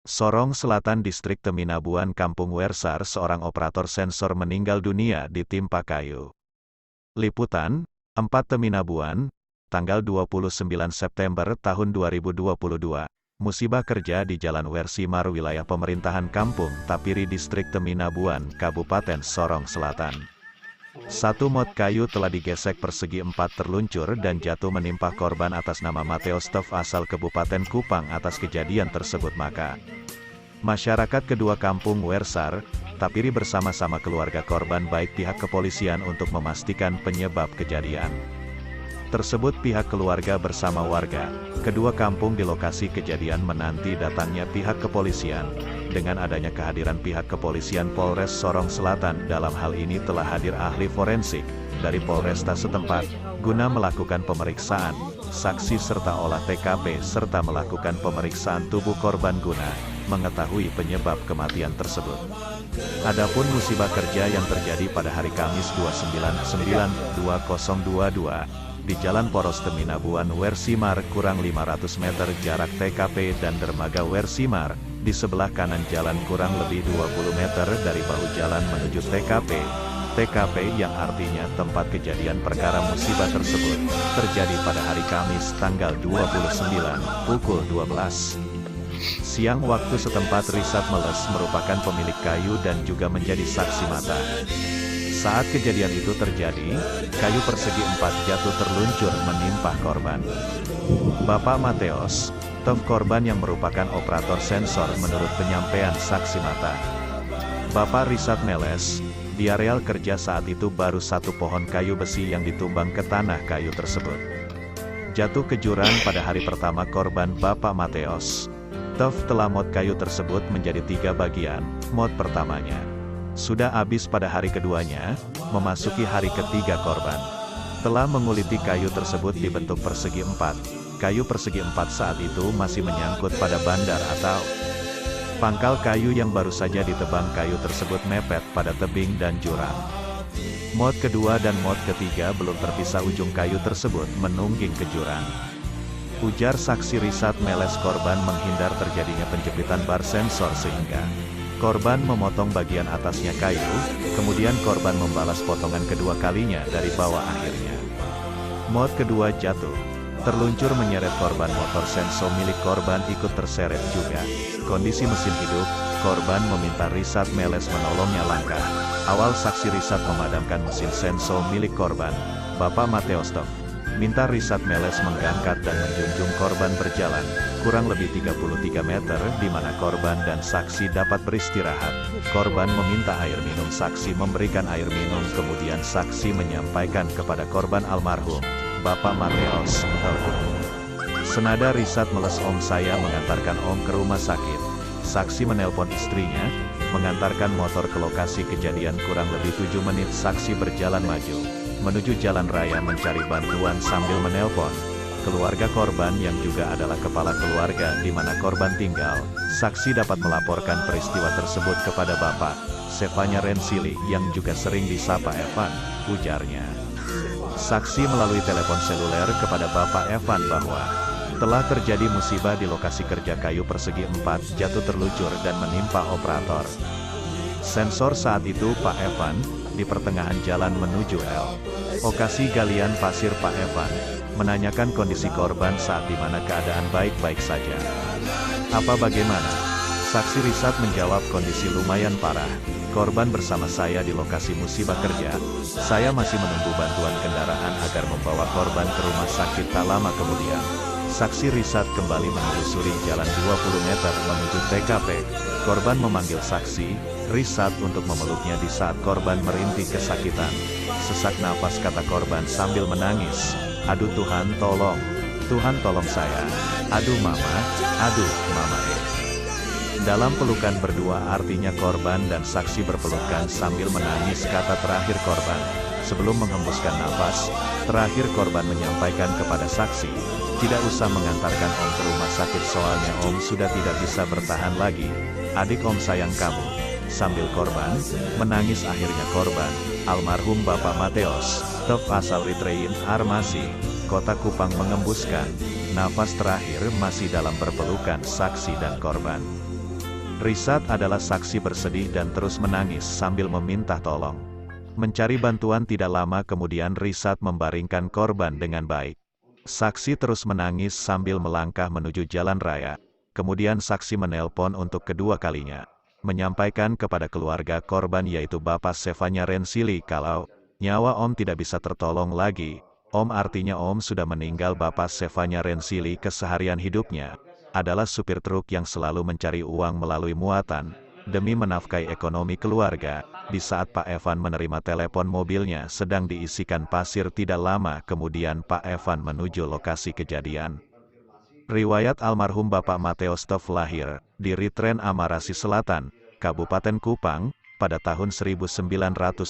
Sorong Selatan Distrik Teminabuan Kampung Wersar, seorang operator sensor meninggal dunia ditimpa kayu. Liputan, 4 Teminabuan, tanggal 29 September tahun 2022. Musibah kerja di Jalan Wersimar, wilayah pemerintahan Kampung Tapiri, Distrik Teminabuan, Kabupaten Sorong Selatan. Satu mot kayu telah digesek persegi 4 terluncur dan jatuh menimpa korban atas nama Mateos Tev asal Kabupaten Kupang. Atas kejadian tersebut maka masyarakat kedua Kampung Wersar, Tapiri bersama-sama keluarga korban baik pihak kepolisian untuk memastikan penyebab kejadian tersebut. Pihak keluarga bersama warga kedua kampung di lokasi kejadian menanti datangnya pihak kepolisian. Dengan adanya kehadiran pihak kepolisian Polres Sorong Selatan, dalam hal ini telah hadir ahli forensik dari Polresta setempat guna melakukan pemeriksaan saksi serta olah TKP serta melakukan pemeriksaan tubuh korban guna mengetahui penyebab kematian tersebut. Adapun musibah kerja yang terjadi pada hari Kamis 29/9/2022 di Jalan Poros Teminabuan Wersimar, kurang 500 meter jarak TKP dan dermaga Wersimar, di sebelah kanan jalan kurang lebih 20 meter dari bahu jalan menuju TKP. TKP yang artinya tempat kejadian perkara musibah tersebut, terjadi pada hari Kamis tanggal 29, pukul 12 siang waktu setempat. Risat Meles merupakan pemilik kayu dan juga menjadi saksi mata. Saat kejadian itu terjadi, kayu persegi 4 jatuh terluncur menimpa korban. Bapak Mateos Tev korban yang merupakan operator sensor menurut penyampaian saksi mata. Bapak Risat Meles, di areal kerja saat itu baru satu pohon kayu besi yang ditumbang ke tanah kayu tersebut jatuh ke jurang pada hari pertama korban. Bapak Mateos Tev telah mot kayu tersebut menjadi 3 bagian. Mot pertamanya sudah habis pada hari keduanya, memasuki hari ketiga korban telah menguliti kayu tersebut dibentuk persegi 4. Kayu persegi 4 saat itu masih menyangkut pada bandar atau pangkal kayu yang baru saja ditebang. Kayu tersebut mepet pada tebing dan jurang. Mot kedua dan mot ketiga belum terpisah, ujung kayu tersebut menungging ke jurang. Ujar saksi Risat Meles, korban menghindar terjadinya penjepitan bar sensor sehingga korban memotong bagian atasnya kayu, kemudian korban membalas potongan kedua kalinya dari bawah. Akhirnya mot kedua jatuh terluncur menyeret korban. Motor senso milik korban ikut terseret juga. Kondisi mesin hidup, korban meminta Risat Meles menolongnya. Langkah awal saksi Risat memadamkan mesin senso milik korban. Bapak Mateos Tev minta Risat Meles mengangkat dan menjunjung korban berjalan kurang lebih 33 meter di mana korban dan saksi dapat beristirahat. Korban meminta air minum, saksi memberikan air minum, kemudian saksi menyampaikan kepada korban almarhum Bapak Mateos Tev, senada Risat Meles, "Om, saya mengantarkan Om ke rumah sakit." Saksi menelpon istrinya, mengantarkan motor ke lokasi kejadian kurang lebih 7 menit. Saksi berjalan maju menuju jalan raya mencari bantuan sambil menelpon keluarga korban yang juga adalah kepala keluarga di mana korban tinggal. Saksi dapat melaporkan peristiwa tersebut kepada Bapak Sevanya Rensili yang juga sering disapa Evan. Ujarnya saksi melalui telepon seluler kepada Bapak Evan bahwa telah terjadi musibah di lokasi kerja. Kayu persegi 4 jatuh terluncur dan menimpa operator sensor saat itu, Pak Evan, di pertengahan jalan menuju lokasi galian pasir. Pak Evan menanyakan kondisi korban saat di mana keadaan baik-baik saja. "Apa bagaimana?" Saksi Risat menjawab, "Kondisi lumayan parah. Korban bersama saya di lokasi musibah kerja. Saya masih menunggu bantuan kendaraan agar membawa korban ke rumah sakit." Tak lama kemudian, saksi Risat kembali menelusuri jalan 20 meter menuju TKP. Korban memanggil saksi Risat untuk memeluknya di saat korban merintih kesakitan. "Sesak napas," kata korban sambil menangis. "Aduh Tuhan, tolong. Tuhan tolong saya. Aduh mama, aduh mama." Dalam pelukan berdua, artinya korban dan saksi berpelukan sambil menangis. Kata terakhir korban sebelum menghembuskan nafas terakhir, korban menyampaikan kepada saksi, "Tidak usah mengantarkan Om ke rumah sakit, soalnya Om sudah tidak bisa bertahan lagi. Adik Om sayang kamu." Sambil korban menangis, akhirnya korban almarhum Bapak Mateos Tev asal Ritrein Armasi, Kota Kupang mengembuskan nafas terakhir masih dalam berpelukan saksi dan korban. Risat adalah saksi bersedih dan terus menangis sambil meminta tolong. Mencari bantuan tidak lama kemudian Risat membaringkan korban dengan baik. Saksi terus menangis sambil melangkah menuju jalan raya. Kemudian saksi menelpon untuk kedua kalinya. Menyampaikan kepada keluarga korban yaitu Bapak Sevanya Rensili kalau nyawa Om tidak bisa tertolong lagi. Om artinya Om sudah meninggal. Bapak Sevanya Rensili keseharian hidupnya adalah supir truk yang selalu mencari uang melalui muatan, demi menafkahi ekonomi keluarga. Di saat Pak Evan menerima telepon mobilnya sedang diisikan pasir tidak lama kemudian Pak Evan menuju lokasi kejadian. Riwayat almarhum Bapak Mateostov lahir di Ritren Amarasi Selatan, Kabupaten Kupang, pada tahun 1974.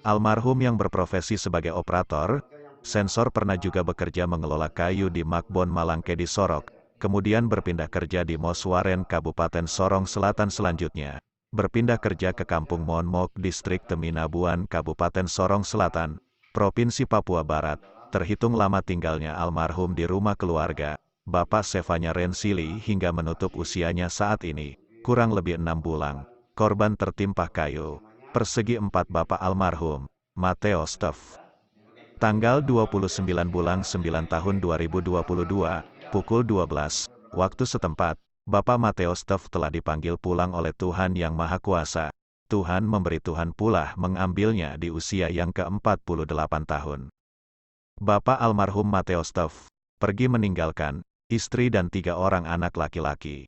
Almarhum yang berprofesi sebagai operator sensor pernah juga bekerja mengelola kayu di Makbon Malangke di Sorok, kemudian berpindah kerja di Moswaren Kabupaten Sorong Selatan selanjutnya. Berpindah kerja ke Kampung Monmok Distrik Teminabuan Kabupaten Sorong Selatan, Provinsi Papua Barat. Terhitung lama tinggalnya almarhum di rumah keluarga, Bapak Sevanya Rensili hingga menutup usianya saat ini, kurang lebih 6 bulan. Korban tertimpa kayu. Persegi 4 Bapak almarhum, Mateostov. Tanggal 29 bulan 9 tahun 2022, pukul 12, waktu setempat, Bapak Mateostov telah dipanggil pulang oleh Tuhan Yang Maha Kuasa. Tuhan memberi, Tuhan pula mengambilnya di usia yang ke-48 tahun. Bapak almarhum Mateostov pergi meninggalkan istri dan 3 orang anak laki-laki.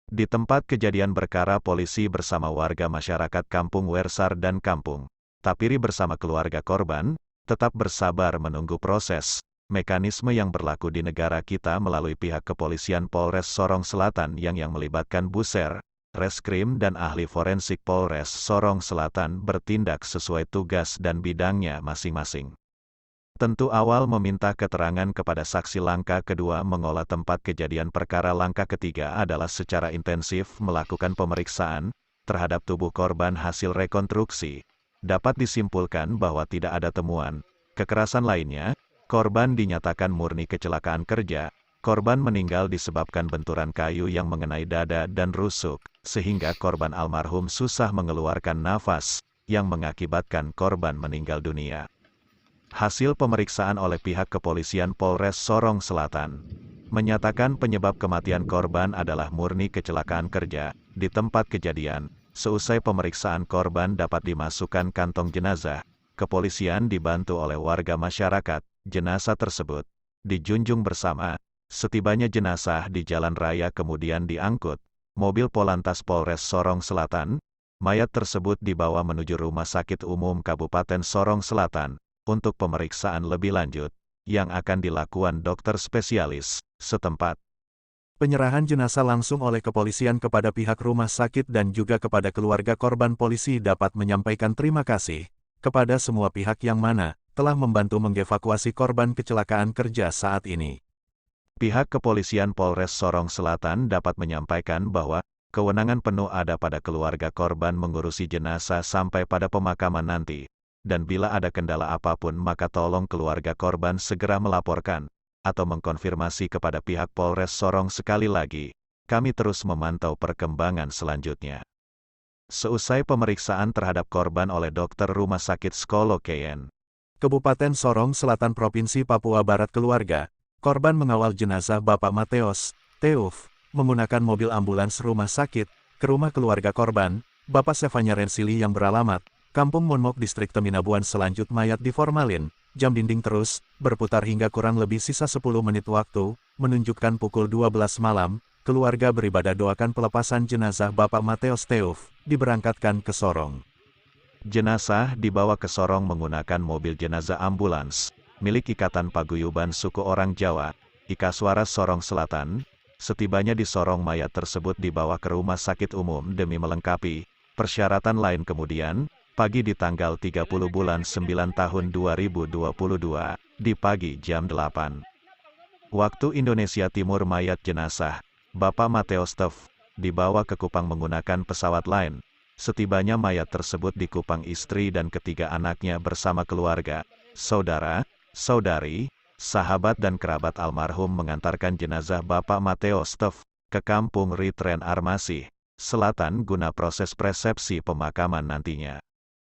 Di tempat kejadian perkara polisi bersama warga masyarakat Kampung Wersar dan Kampung Tapiri bersama keluarga korban, tetap bersabar menunggu proses, mekanisme yang berlaku di negara kita melalui pihak kepolisian Polres Sorong Selatan yang melibatkan Buser, Reskrim dan ahli forensik Polres Sorong Selatan bertindak sesuai tugas dan bidangnya masing-masing. Tentu awal meminta keterangan kepada saksi, langkah kedua mengolah tempat kejadian perkara, langkah ketiga adalah secara intensif melakukan pemeriksaan terhadap tubuh korban. Hasil rekonstruksi dapat disimpulkan bahwa tidak ada temuan kekerasan lainnya. Korban dinyatakan murni kecelakaan kerja. Korban meninggal disebabkan benturan kayu yang mengenai dada dan rusuk, sehingga korban almarhum susah mengeluarkan nafas, yang mengakibatkan korban meninggal dunia. Hasil pemeriksaan oleh pihak kepolisian Polres Sorong Selatan menyatakan penyebab kematian korban adalah murni kecelakaan kerja. Di tempat kejadian, seusai pemeriksaan korban dapat dimasukkan kantong jenazah. Kepolisian dibantu oleh warga masyarakat. Jenazah tersebut dijunjung bersama. Setibanya jenazah di jalan raya kemudian diangkut mobil Polantas Polres Sorong Selatan. Mayat tersebut dibawa menuju Rumah Sakit Umum Kabupaten Sorong Selatan untuk pemeriksaan lebih lanjut, yang akan dilakukan dokter spesialis setempat. Penyerahan jenazah langsung oleh kepolisian kepada pihak rumah sakit dan juga kepada keluarga korban. Polisi dapat menyampaikan terima kasih kepada semua pihak yang mana telah membantu mengevakuasi korban kecelakaan kerja saat ini. Pihak kepolisian Polres Sorong Selatan dapat menyampaikan bahwa kewenangan penuh ada pada keluarga korban mengurusi jenazah sampai pada pemakaman nanti. Dan bila ada kendala apapun maka tolong keluarga korban segera melaporkan, atau mengkonfirmasi kepada pihak Polres Sorong. Sekali lagi, kami terus memantau perkembangan selanjutnya. Seusai pemeriksaan terhadap korban oleh dokter Rumah Sakit Skolo KN, Kabupaten Sorong Selatan Provinsi Papua Barat, keluarga korban mengawal jenazah Bapak Mateos Teuf menggunakan mobil ambulans rumah sakit ke rumah keluarga korban, Bapak Sevanya Rensili yang beralamat Kampung Monmok Distrik Teminabuan. Selanjut mayat diformalin, jam dinding terus berputar hingga kurang lebih sisa 10 menit waktu, menunjukkan pukul 12 malam, keluarga beribadah doakan pelepasan jenazah Bapak Mateos Teuf, diberangkatkan ke Sorong. Jenazah dibawa ke Sorong menggunakan mobil jenazah ambulans, milik Ikatan Paguyuban Suku Orang Jawa, Ikaswara Sorong Selatan. Setibanya di Sorong mayat tersebut dibawa ke Rumah Sakit Umum demi melengkapi persyaratan lain. Kemudian, pagi di tanggal 30 bulan 9 tahun 2022, di pagi jam 8 waktu Indonesia Timur, mayat jenazah Bapak Mateostov dibawa ke Kupang menggunakan pesawat lain. Setibanya mayat tersebut di Kupang, istri dan ketiga anaknya bersama keluarga, saudara, saudari, sahabat dan kerabat almarhum mengantarkan jenazah Bapak Mateostov ke Kampung Ritren Armasih Selatan guna proses presepsi pemakaman nantinya.